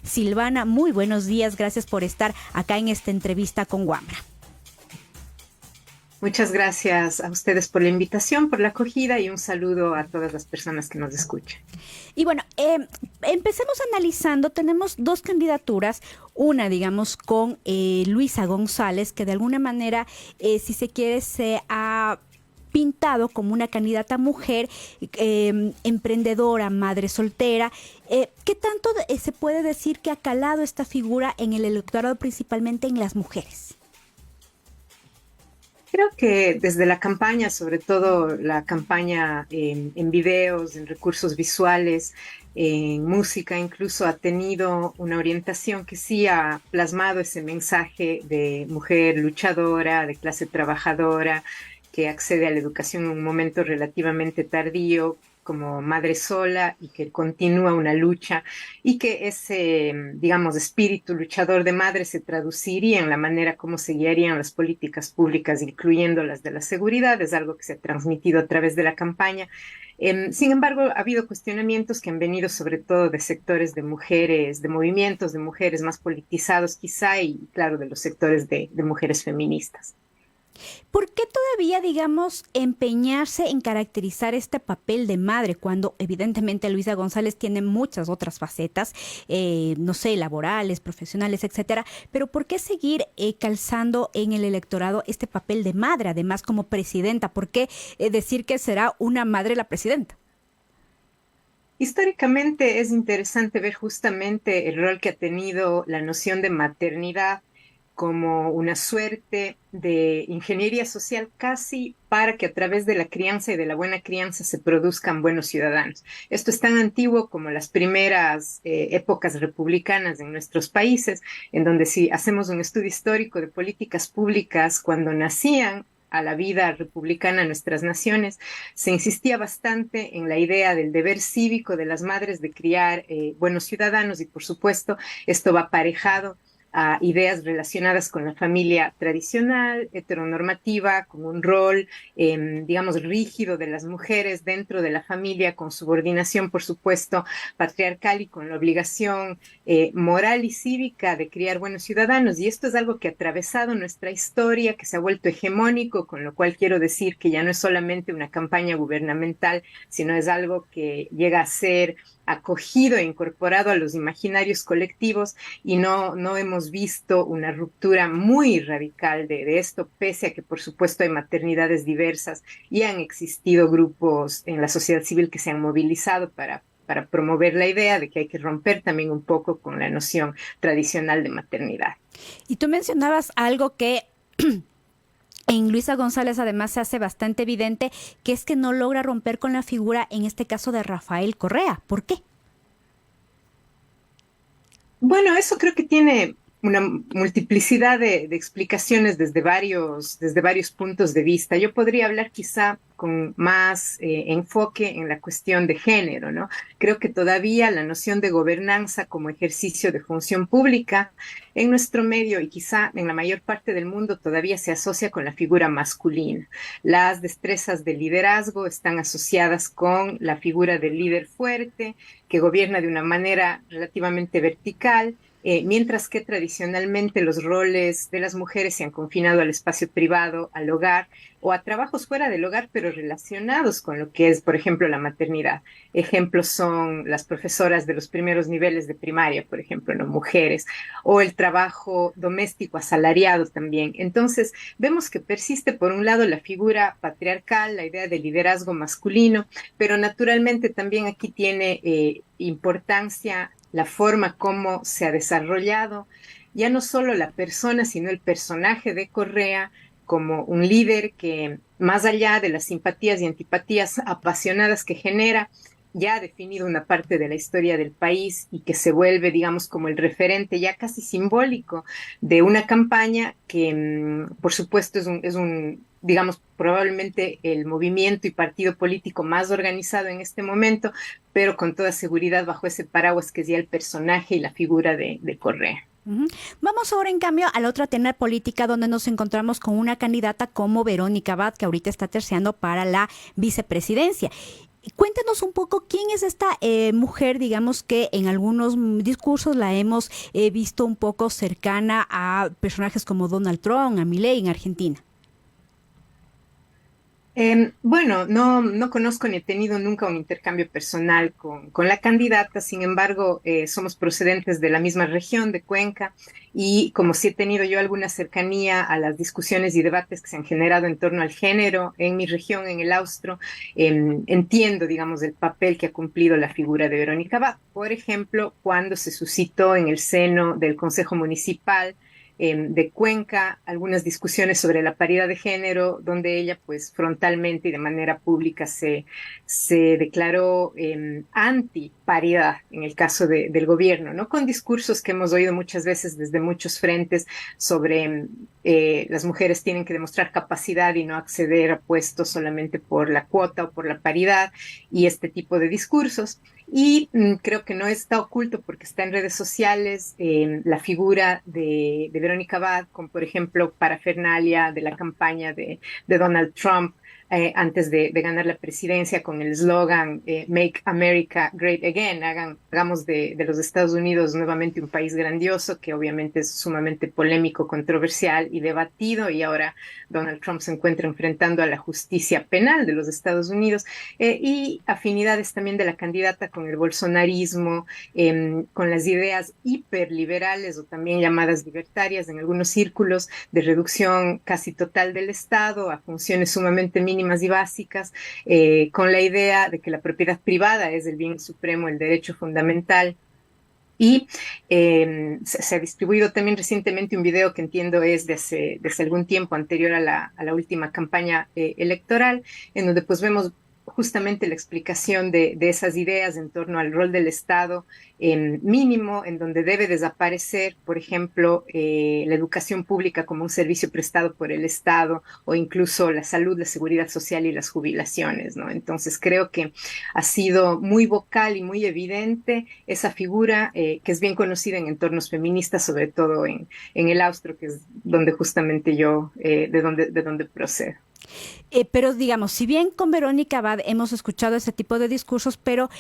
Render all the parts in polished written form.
Silvana, muy buenos días, gracias por estar acá en esta entrevista con Wambra. Muchas gracias a ustedes por la invitación, por la acogida y un saludo a todas las personas que nos escuchan. Y bueno, empecemos analizando, tenemos dos candidaturas, una digamos con Luisa González, que de alguna manera, si se quiere, se ha pintado como una candidata mujer, emprendedora, madre soltera. ¿Qué tanto se puede decir que ha calado esta figura en el electorado, principalmente en las mujeres? Creo que desde la campaña, sobre todo la campaña en videos, en recursos visuales, en música, incluso ha tenido una orientación que sí ha plasmado ese mensaje de mujer luchadora, de clase trabajadora, que accede a la educación en un momento relativamente tardío, como madre sola y que continúa una lucha y que ese, digamos, espíritu luchador de madre se traduciría en la manera como se guiarían las políticas públicas, incluyendo las de la seguridad, es algo que se ha transmitido a través de la campaña. Sin embargo, ha habido cuestionamientos que han venido sobre todo de sectores de mujeres, de movimientos de mujeres más politizados quizá y claro, de los sectores de mujeres feministas. ¿Por qué todavía, digamos, empeñarse en caracterizar este papel de madre cuando evidentemente Luisa González tiene muchas otras facetas, no sé, laborales, profesionales, etcétera? Pero ¿por qué seguir calzando en el electorado este papel de madre, además como presidenta? ¿Por qué decir que será una madre la presidenta? Históricamente es interesante ver justamente el rol que ha tenido la noción de maternidad como una suerte de ingeniería social casi para que a través de la crianza y de la buena crianza se produzcan buenos ciudadanos. Esto es tan antiguo como las primeras épocas republicanas en nuestros países, en donde si hacemos un estudio histórico de políticas públicas cuando nacían a la vida republicana en nuestras naciones, se insistía bastante en la idea del deber cívico de las madres de criar buenos ciudadanos y por supuesto esto va aparejado a ideas relacionadas con la familia tradicional, heteronormativa, con un rol, digamos, rígido de las mujeres dentro de la familia, con subordinación, por supuesto, patriarcal y con la obligación moral y cívica de criar buenos ciudadanos. Y esto es algo que ha atravesado nuestra historia, que se ha vuelto hegemónico, con lo cual quiero decir que ya no es solamente una campaña gubernamental, sino es algo que llega a ser acogido e incorporado a los imaginarios colectivos y no hemos visto una ruptura muy radical de esto, pese a que por supuesto hay maternidades diversas y han existido grupos en la sociedad civil que se han movilizado para promover la idea de que hay que romper también un poco con la noción tradicional de maternidad. Y tú mencionabas algo que en Luisa González además se hace bastante evidente, que es que no logra romper con la figura, en este caso de Rafael Correa. ¿Por qué? Bueno, eso creo que tiene una multiplicidad de explicaciones desde varios puntos de vista. Yo podría hablar quizá con más enfoque en la cuestión de género, ¿no? Creo que todavía la noción de gobernanza como ejercicio de función pública en nuestro medio y quizá en la mayor parte del mundo todavía se asocia con la figura masculina. Las destrezas de liderazgo están asociadas con la figura del líder fuerte que gobierna de una manera relativamente vertical, mientras que tradicionalmente los roles de las mujeres se han confinado al espacio privado, al hogar o a trabajos fuera del hogar, pero relacionados con lo que es, por ejemplo, la maternidad. Ejemplos son las profesoras de los primeros niveles de primaria, por ejemplo, no mujeres, o el trabajo doméstico asalariado también. Entonces, vemos que persiste, por un lado, la figura patriarcal, la idea de liderazgo masculino, pero naturalmente también aquí tiene importancia la forma como se ha desarrollado ya no solo la persona, sino el personaje de Correa como un líder que, más allá de las simpatías y antipatías apasionadas que genera, ya ha definido una parte de la historia del país y que se vuelve, digamos, como el referente ya casi simbólico de una campaña que, por supuesto, digamos, probablemente el movimiento y partido político más organizado en este momento, pero con toda seguridad bajo ese paraguas que es ya el personaje y la figura de Correa. Vamos ahora, en cambio, a la otra tenor política, donde nos encontramos con una candidata como Verónica Abad, que ahorita está terciando para la vicepresidencia. Cuéntanos un poco quién es esta mujer, digamos que en algunos discursos la hemos visto un poco cercana a personajes como Donald Trump, a Milei en Argentina. Bueno, no conozco ni he tenido nunca un intercambio personal con la candidata. Sin embargo, somos procedentes de la misma región de Cuenca, y como sí he tenido yo alguna cercanía a las discusiones y debates que se han generado en torno al género en mi región, en el Austro, entiendo, digamos, el papel que ha cumplido la figura de Verónica Abad. Por ejemplo, cuando se suscitó en el seno del Consejo Municipal de Cuenca algunas discusiones sobre la paridad de género, donde ella pues frontalmente y de manera pública se declaró anti paridad en el caso del gobierno, ¿no? Con discursos que hemos oído muchas veces desde muchos frentes sobre las mujeres tienen que demostrar capacidad y no acceder a puestos solamente por la cuota o por la paridad, y este tipo de discursos. Y creo que no está oculto porque está en redes sociales la figura de Verónica Abad, con, por ejemplo, parafernalia de la campaña de Donald Trump antes de ganar la presidencia, con el eslogan Make America Great Again, hagamos de los Estados Unidos nuevamente un país grandioso, que obviamente es sumamente polémico, controversial y debatido, y ahora Donald Trump se encuentra enfrentando a la justicia penal de los Estados Unidos, y afinidades también de la candidata con el bolsonarismo, con las ideas hiperliberales o también llamadas libertarias en algunos círculos, de reducción casi total del Estado a funciones sumamente mínimas y básicas, con la idea de que la propiedad privada es el bien supremo, el derecho fundamental. Y se ha distribuido también recientemente un video que entiendo es de hace algún tiempo anterior a la última campaña electoral, en donde pues vemos justamente la explicación de esas ideas en torno al rol del Estado mínimo, en donde debe desaparecer, por ejemplo, la educación pública como un servicio prestado por el Estado, o incluso la salud, la seguridad social y las jubilaciones, ¿no? Entonces creo que ha sido muy vocal y muy evidente esa figura que es bien conocida en entornos feministas, sobre todo en el Austro, que es donde justamente yo, de donde procedo. Pero digamos, si bien con Verónica Abad hemos escuchado ese tipo de discursos, pero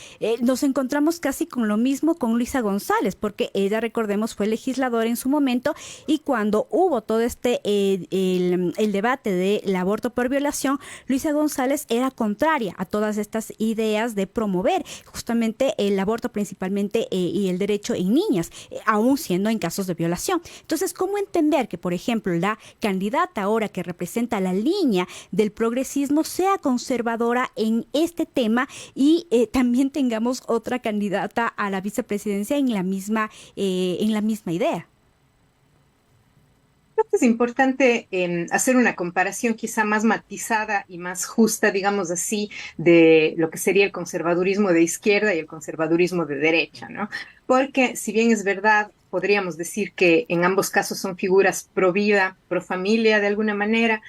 nos encontramos casi con lo mismo con Luisa González, porque ella, recordemos, fue legisladora en su momento, y cuando hubo todo el debate del aborto por violación, Luisa González era contraria a todas estas ideas de promover justamente el aborto principalmente y el derecho en niñas, aún siendo en casos de violación. Entonces, ¿cómo entender que, por ejemplo, la candidata ahora que representa la línea del progresismo sea conservadora en este tema, y también tengamos otra candidata a la vicepresidencia en la misma idea? Creo que es importante hacer una comparación quizá más matizada y más justa, digamos así, de lo que sería el conservadurismo de izquierda y el conservadurismo de derecha, ¿no? Porque si bien es verdad, podríamos decir que en ambos casos son figuras pro vida, pro familia de alguna manera,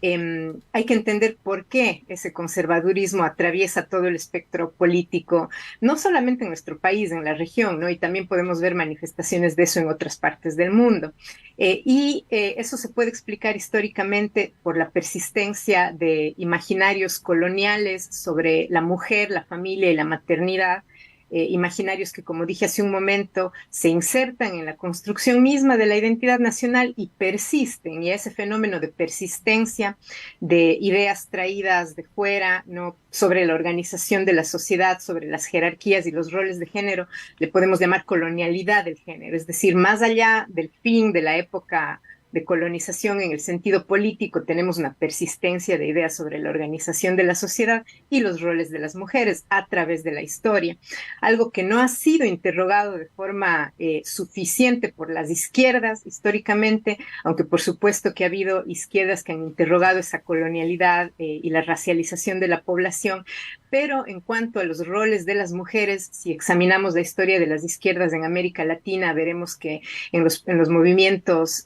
hay que entender por qué ese conservadurismo atraviesa todo el espectro político, no solamente en nuestro país, en la región, ¿no? Y también podemos ver manifestaciones de eso en otras partes del mundo. Eso se puede explicar históricamente por la persistencia de imaginarios coloniales sobre la mujer, la familia y la maternidad, imaginarios que, como dije hace un momento, se insertan en la construcción misma de la identidad nacional y persisten, y ese fenómeno de persistencia de ideas traídas de fuera, ¿no?, sobre la organización de la sociedad, sobre las jerarquías y los roles de género, le podemos llamar colonialidad del género, es decir, más allá del fin de la época de colonización en el sentido político, tenemos una persistencia de ideas sobre la organización de la sociedad y los roles de las mujeres a través de la historia. Algo que no ha sido interrogado de forma suficiente por las izquierdas históricamente, aunque por supuesto que ha habido izquierdas que han interrogado esa colonialidad y la racialización de la población. Pero en cuanto a los roles de las mujeres, si examinamos la historia de las izquierdas en América Latina, veremos que en los movimientos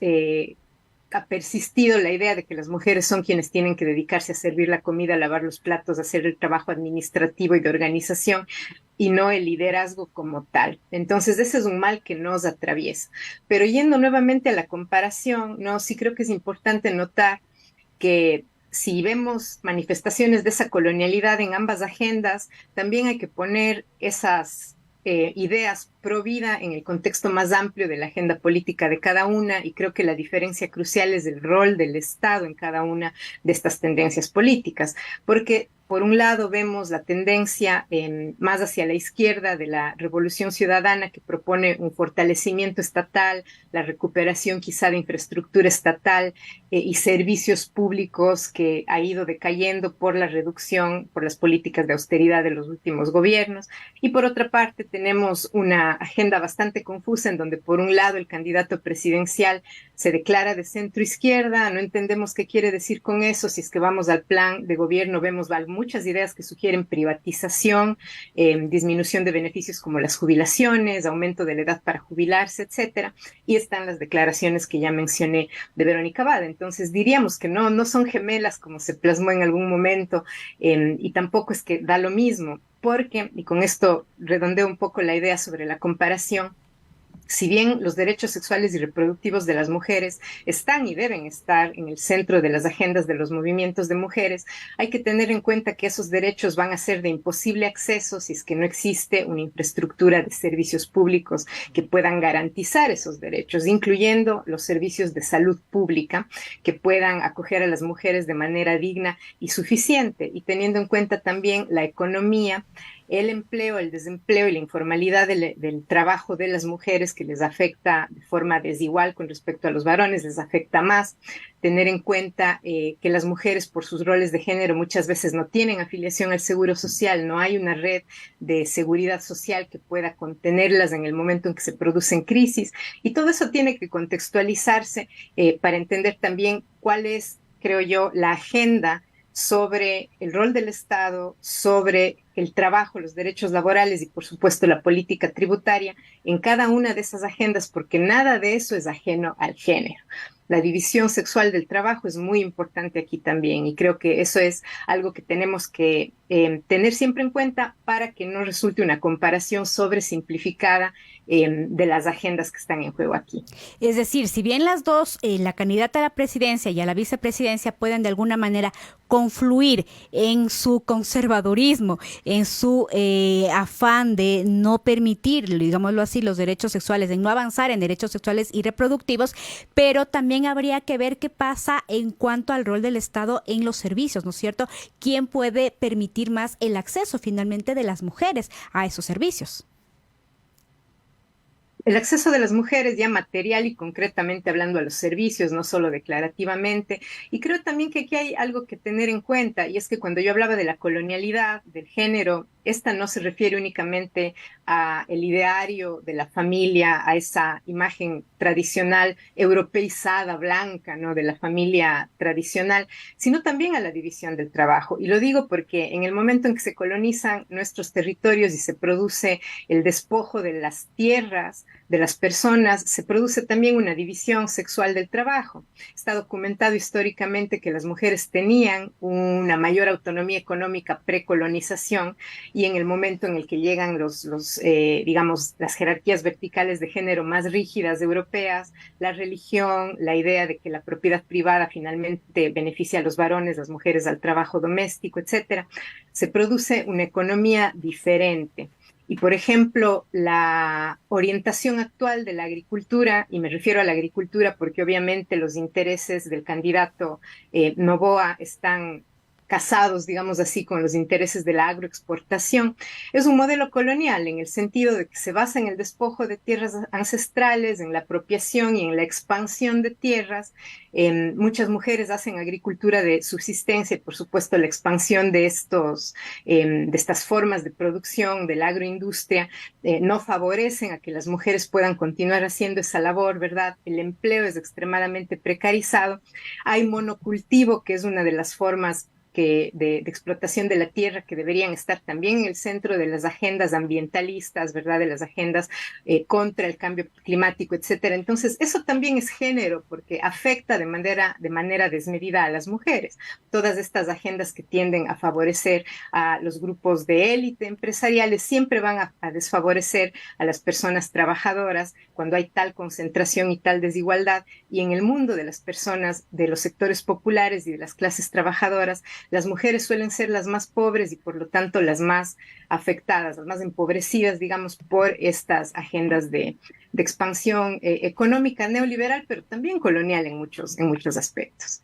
ha persistido la idea de que las mujeres son quienes tienen que dedicarse a servir la comida, a lavar los platos, a hacer el trabajo administrativo y de organización, y no el liderazgo como tal. Entonces, ese es un mal que nos atraviesa. Pero yendo nuevamente a la comparación, no, sí creo que es importante notar que si vemos manifestaciones de esa colonialidad en ambas agendas, también hay que poner esas ideas pro vida en el contexto más amplio de la agenda política de cada una, y creo que la diferencia crucial es el rol del Estado en cada una de estas tendencias políticas, porque por un lado vemos la tendencia más hacia la izquierda de la Revolución Ciudadana, que propone un fortalecimiento estatal, la recuperación quizá de infraestructura estatal y servicios públicos que ha ido decayendo por la reducción, por las políticas de austeridad de los últimos gobiernos. Y por otra parte tenemos una agenda bastante confusa en donde por un lado el candidato presidencial se declara de centro izquierda, no entendemos qué quiere decir con eso. Si es que vamos al plan de gobierno, vemos muchas ideas que sugieren privatización, disminución de beneficios como las jubilaciones, aumento de la edad para jubilarse, etcétera. Y están las declaraciones que ya mencioné de Verónica Abad. Entonces diríamos que no son gemelas como se plasmó en algún momento, y tampoco es que da lo mismo, porque, y con esto redondeo un poco la idea sobre la comparación, si bien los derechos sexuales y reproductivos de las mujeres están y deben estar en el centro de las agendas de los movimientos de mujeres, hay que tener en cuenta que esos derechos van a ser de imposible acceso si es que no existe una infraestructura de servicios públicos que puedan garantizar esos derechos, incluyendo los servicios de salud pública que puedan acoger a las mujeres de manera digna y suficiente, y teniendo en cuenta también la economía, el empleo, el desempleo y la informalidad del trabajo de las mujeres, que les afecta de forma desigual con respecto a los varones, les afecta más. Tener en cuenta que las mujeres, por sus roles de género, muchas veces no tienen afiliación al seguro social, no hay una red de seguridad social que pueda contenerlas en el momento en que se producen crisis, y todo eso tiene que contextualizarse para entender también cuál es, creo yo, la agenda sobre el rol del Estado, sobre el trabajo, los derechos laborales y, por supuesto, la política tributaria en cada una de esas agendas, porque nada de eso es ajeno al género. La división sexual del trabajo es muy importante aquí también, y creo que eso es algo que tenemos que tener siempre en cuenta para que no resulte una comparación sobresimplificada de las agendas que están en juego aquí. Es decir, si bien las dos, la candidata a la presidencia y a la vicepresidencia, pueden de alguna manera confluir en su conservadurismo, en su afán de no permitir, digámoslo así, los derechos sexuales, de no avanzar en derechos sexuales y reproductivos, pero también habría que ver qué pasa en cuanto al rol del Estado en los servicios, ¿no es cierto? ¿Quién puede permitir más el acceso finalmente de las mujeres a esos servicios? El acceso de las mujeres ya material y concretamente hablando a los servicios, no solo declarativamente. Y creo también que aquí hay algo que tener en cuenta, y es que cuando yo hablaba de la colonialidad, del género, esta no se refiere únicamente a el ideario de la familia, a esa imagen tradicional europeizada, blanca, ¿no?, de la familia tradicional, sino también a la división del trabajo. Y lo digo porque en el momento en que se colonizan nuestros territorios y se produce el despojo de las tierras de las personas, se produce también una división sexual del trabajo. Está documentado históricamente que las mujeres tenían una mayor autonomía económica precolonización, y en el momento en el que llegan digamos, las jerarquías verticales de género más rígidas europeas, la religión, la idea de que la propiedad privada finalmente beneficia a los varones, las mujeres al trabajo doméstico, etcétera, se produce una economía diferente. Y, por ejemplo, la orientación actual de la agricultura, y me refiero a la agricultura porque obviamente los intereses del candidato Noboa están casados, digamos así, con los intereses de la agroexportación, es un modelo colonial en el sentido de que se basa en el despojo de tierras ancestrales, en la apropiación y en la expansión de tierras. Muchas mujeres hacen agricultura de subsistencia y, por supuesto, la expansión de estas formas de producción de la agroindustria no favorecen a que las mujeres puedan continuar haciendo esa labor, ¿verdad? El empleo es extremadamente precarizado. Hay monocultivo, que es una de las formas de explotación de la tierra que deberían estar también en el centro de las agendas ambientalistas, ¿verdad? De las agendas contra el cambio climático, etcétera. Entonces, eso también es género porque afecta de manera desmedida a las mujeres. Todas estas agendas que tienden a favorecer a los grupos de élite empresariales siempre van a desfavorecer a las personas trabajadoras cuando hay tal concentración y tal desigualdad. Y en el mundo de las personas de los sectores populares y de las clases trabajadoras, las mujeres suelen ser las más pobres y por lo tanto las más afectadas, las más empobrecidas, digamos, por estas agendas de expansión económica neoliberal, pero también colonial en muchos aspectos.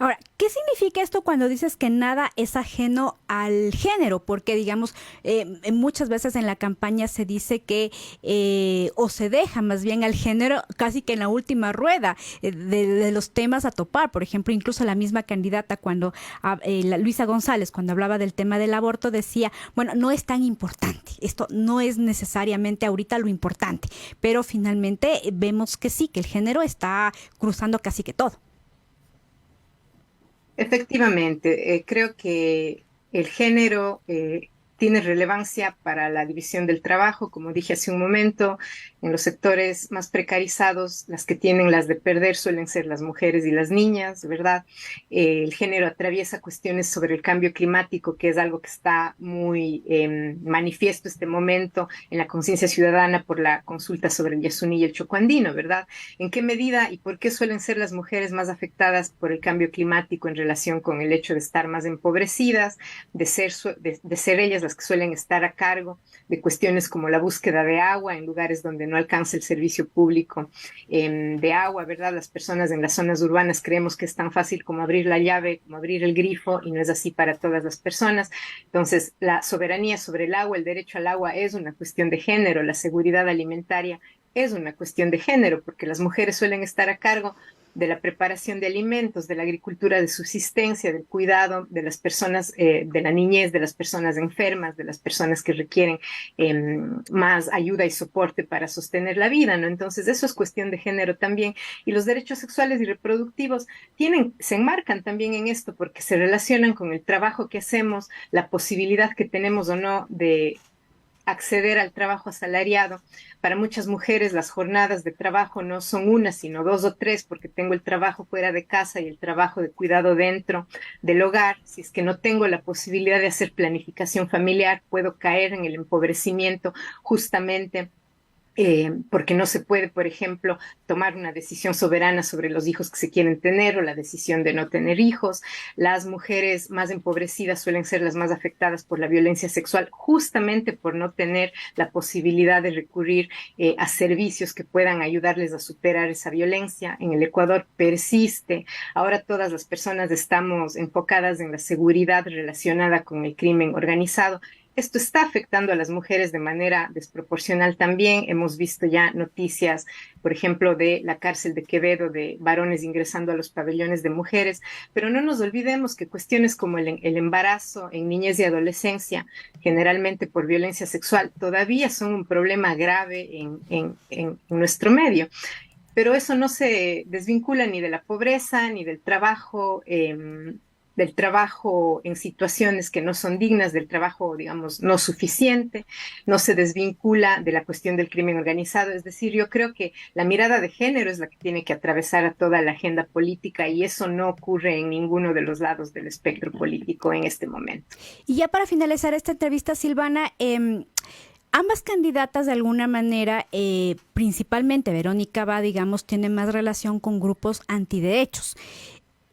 Ahora, ¿qué significa esto cuando dices que nada es ajeno al género? Porque, digamos, muchas veces en la campaña se dice que, o se deja más bien al género casi que en la última rueda de los temas a topar. Por ejemplo, incluso la misma candidata cuando, Luisa González, cuando hablaba del tema del aborto, decía, bueno, no es tan importante, esto no es necesariamente ahorita lo importante, pero finalmente vemos que sí, que el género está cruzando casi que todo. Efectivamente, creo que el género tiene relevancia para la división del trabajo, como dije hace un momento, en los sectores más precarizados, las que tienen las de perder suelen ser las mujeres y las niñas, ¿verdad? El género atraviesa cuestiones sobre el cambio climático, que es algo que está muy manifiesto este momento en la conciencia ciudadana por la consulta sobre el Yasuní y el Chocuandino, ¿verdad? ¿En qué medida y por qué suelen ser las mujeres más afectadas por el cambio climático en relación con el hecho de estar más empobrecidas, de ser ellas las que suelen estar a cargo de cuestiones como la búsqueda de agua en lugares donde no alcanza el servicio público de agua, ¿verdad? Las personas en las zonas urbanas creemos que es tan fácil como abrir la llave, como abrir el grifo, y no es así para todas las personas. Entonces, la soberanía sobre el agua, el derecho al agua es una cuestión de género, la seguridad alimentaria es una cuestión de género, porque las mujeres suelen estar a cargo de la preparación de alimentos, de la agricultura de subsistencia, del cuidado de las personas, de la niñez, de las personas enfermas, de las personas que requieren más ayuda y soporte para sostener la vida, ¿no? Entonces, eso es cuestión de género también. Y los derechos sexuales y reproductivos se enmarcan también en esto porque se relacionan con el trabajo que hacemos, la posibilidad que tenemos o no de acceder al trabajo asalariado. Para muchas mujeres las jornadas de trabajo no son una, sino dos o tres, porque tengo el trabajo fuera de casa y el trabajo de cuidado dentro del hogar. Si es que no tengo la posibilidad de hacer planificación familiar, puedo caer en el empobrecimiento justamente porque no se puede, por ejemplo, tomar una decisión soberana sobre los hijos que se quieren tener o la decisión de no tener hijos. Las mujeres más empobrecidas suelen ser las más afectadas por la violencia sexual, justamente por no tener la posibilidad de recurrir a servicios que puedan ayudarles a superar esa violencia. En el Ecuador persiste. Ahora todas las personas estamos enfocadas en la seguridad relacionada con el crimen organizado. Esto está afectando a las mujeres de manera desproporcional también. Hemos visto ya noticias, por ejemplo, de la cárcel de Quevedo, de varones ingresando a los pabellones de mujeres, pero no nos olvidemos que cuestiones como el embarazo en niñez y adolescencia, generalmente por violencia sexual, todavía son un problema grave en nuestro medio. Pero eso no se desvincula ni de la pobreza, ni del trabajo en situaciones que no son dignas, del trabajo, digamos, no suficiente, no se desvincula de la cuestión del crimen organizado. Es decir, yo creo que la mirada de género es la que tiene que atravesar a toda la agenda política y eso no ocurre en ninguno de los lados del espectro político en este momento. Y ya para finalizar esta entrevista, Silvana, ambas candidatas de alguna manera, principalmente Verónica Va, digamos, tiene más relación con grupos antiderechos.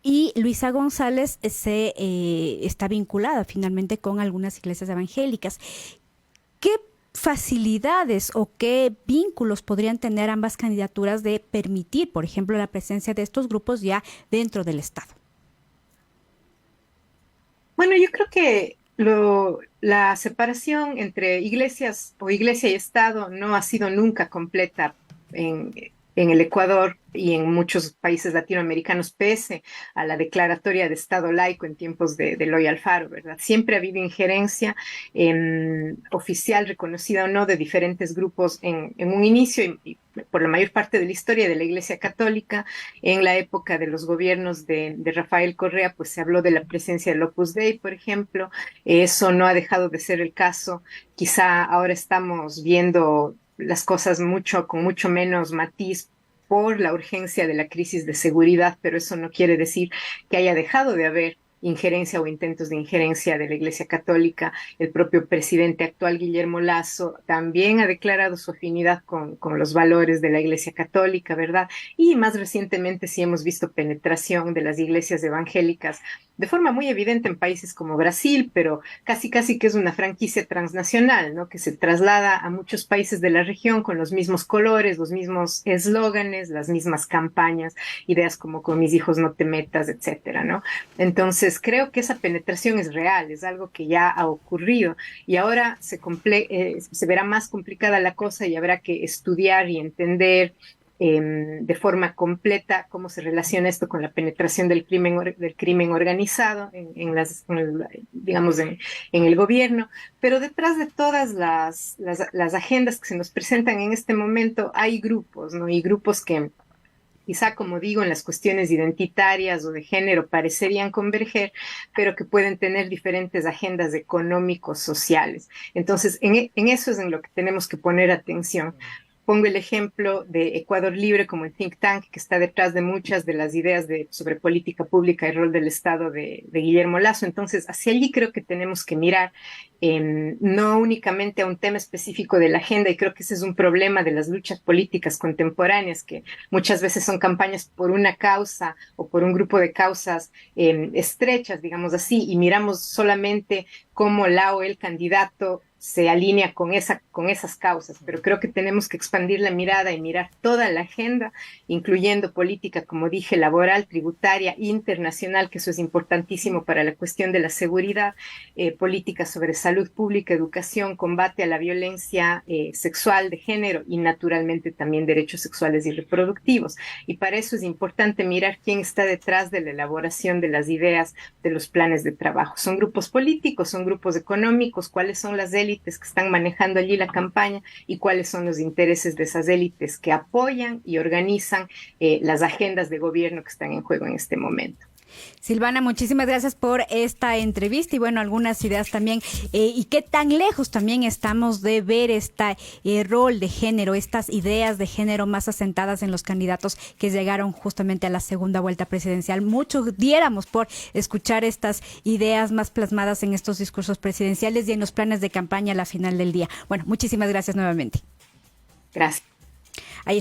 Y Luisa González está vinculada finalmente con algunas iglesias evangélicas. ¿Qué facilidades o qué vínculos podrían tener ambas candidaturas de permitir, por ejemplo, la presencia de estos grupos ya dentro del Estado? Bueno, yo creo que la separación entre iglesias o iglesia y Estado no ha sido nunca completa en el Ecuador y en muchos países latinoamericanos, pese a la declaratoria de Estado laico en tiempos de Eloy Alfaro, ¿verdad? Siempre ha habido injerencia oficial, reconocida o no, de diferentes grupos en un inicio y por la mayor parte de la historia de la Iglesia Católica. En la época de los gobiernos de Rafael Correa, pues se habló de la presencia del Opus Dei, por ejemplo. Eso no ha dejado de ser el caso. Quizá ahora estamos viendo las cosas con mucho menos matiz por la urgencia de la crisis de seguridad, pero eso no quiere decir que haya dejado de haber injerencia o intentos de injerencia de la Iglesia Católica. El propio presidente actual, Guillermo Lasso, también ha declarado su afinidad con los valores de la Iglesia Católica, ¿verdad? Y más recientemente sí hemos visto penetración de las iglesias evangélicas de forma muy evidente en países como Brasil, pero casi que es una franquicia transnacional, ¿no? Que se traslada a muchos países de la región con los mismos colores, los mismos eslóganes, las mismas campañas, ideas como con mis hijos no te metas, etcétera, ¿no? Entonces, creo que esa penetración es real, es algo que ya ha ocurrido y ahora se verá más complicada la cosa y habrá que estudiar y entender de forma completa cómo se relaciona esto con la penetración del crimen organizado digamos, en el gobierno. Pero detrás de todas las agendas que se nos presentan en este momento hay grupos, ¿no? Y grupos que quizá, como digo, en las cuestiones identitarias o de género parecerían converger, pero que pueden tener diferentes agendas económicos, sociales. Entonces, en eso es en lo que tenemos que poner atención. Pongo el ejemplo de Ecuador Libre como el think tank que está detrás de muchas de las ideas sobre política pública y rol del Estado de Guillermo Lasso. Entonces, hacia allí creo que tenemos que mirar, no únicamente a un tema específico de la agenda, y creo que ese es un problema de las luchas políticas contemporáneas, que muchas veces son campañas por una causa o por un grupo de causas estrechas, digamos así, y miramos solamente cómo la o el candidato se alinea con esas causas, pero creo que tenemos que expandir la mirada y mirar toda la agenda, incluyendo política, como dije, laboral, tributaria, internacional, que eso es importantísimo para la cuestión de la seguridad, política sobre salud pública, educación, combate a la violencia sexual de género y naturalmente también derechos sexuales y reproductivos. Y para eso es importante mirar quién está detrás de la elaboración de las ideas, de los planes de trabajo. ¿Son grupos políticos? ¿Son grupos económicos? ¿Cuáles son las élites que están manejando allí la campaña y cuáles son los intereses de esas élites que apoyan y organizan las agendas de gobierno que están en juego en este momento? Silvana, muchísimas gracias por esta entrevista y bueno, algunas ideas también y qué tan lejos también estamos de ver este rol de género, estas ideas de género más asentadas en los candidatos que llegaron justamente a la segunda vuelta presidencial. Mucho diéramos por escuchar estas ideas más plasmadas en estos discursos presidenciales y en los planes de campaña a la final del día. Bueno, muchísimas gracias nuevamente. Gracias.